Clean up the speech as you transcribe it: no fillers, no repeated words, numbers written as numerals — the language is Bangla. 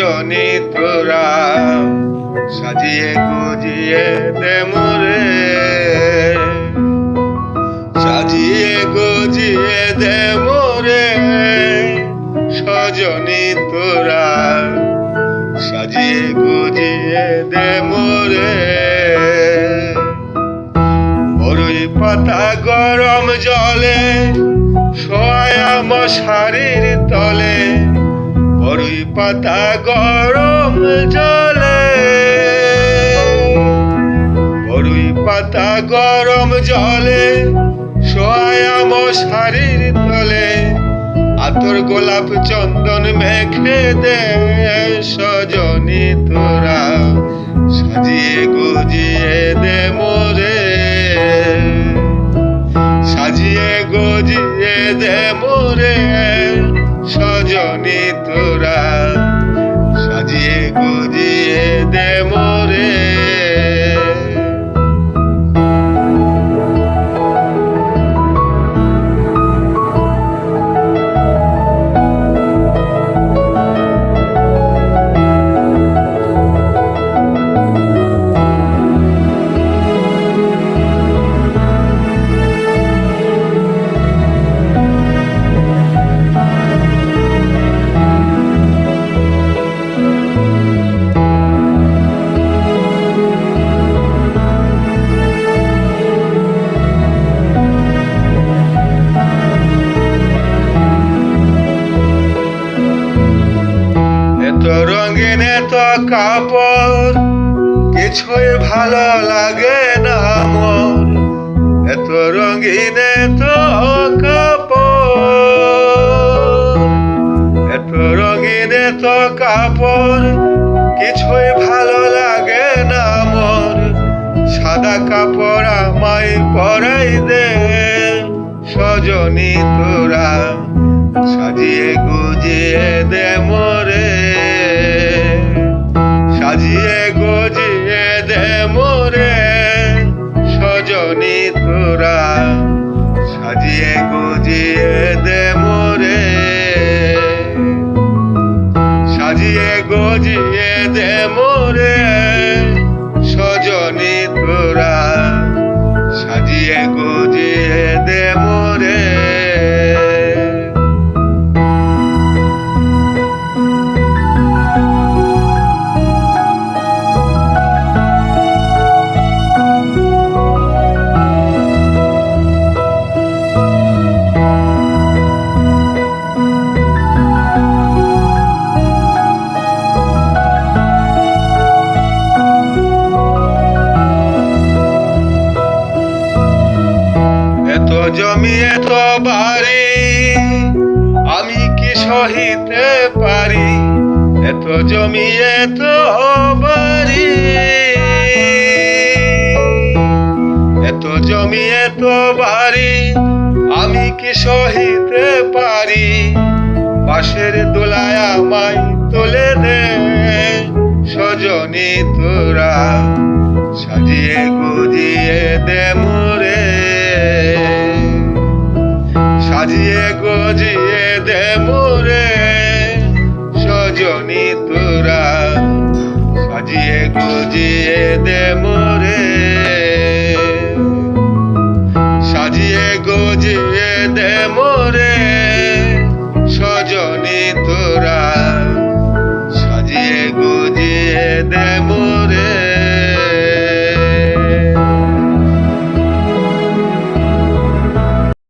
সজনী তোরা সাজিয়ে গুজিয়ে দে মোরে, সাজিয়ে গুজিয়ে দে মোরে, সজনী তোরা সাজিয়ে গুজিয়ে দে মোরে। বরই পাতা গরম জলে শোয়া মশারির তলে, বরই পাতা গরম জলে, বরই পাতা গরম জলে শোয়া মশারির তলে, আতর গোলাপ চন্দন মেখে দে সজনী তোরা সাজিয়ে গুজিয়ে দে মোরে, সাজিয়ে গুজিয়ে দে মোরে, সজনী তোরা সাজিয়ে গুজিয়ে দে মোরে। এত রঙিন এত কাপড় কিছুই ভালো লাগে না মোর, এত রঙিন এত কাপড়, এত রঙিন এত কাপড় কিছুই ভালো লাগে না মোর, সাদা কাপড় আমায় পরাই দে সজনী তোরা সাজিয়ে গুজিয়ে দে মোরে, সাজিয়ে গুজিয়ে দে মোরে, সজনী তোরা সাজিয়ে গুজিয়ে দে মোরে, সাজিয়ে গুজিয়ে দে মোরে, সজনী তোরা সাজিয়ে গুজিয়ে দে মোরে। এত জমি এত বাড়ি আমি কি সহিতে পারি, এত জমি এত বাড়ি, এত জমি এত বাড়ি আমি কি সহিতে পারি, বাঁশের দোলায় আমায় তুলে দে সজনী তোরা সাজিয়ে গুজিয়ে দে মোরে, সাজিয়ে গুজিয়ে দে মোরে, সজনী তোরা সাজিয়ে গুজিয়ে দে মোরে।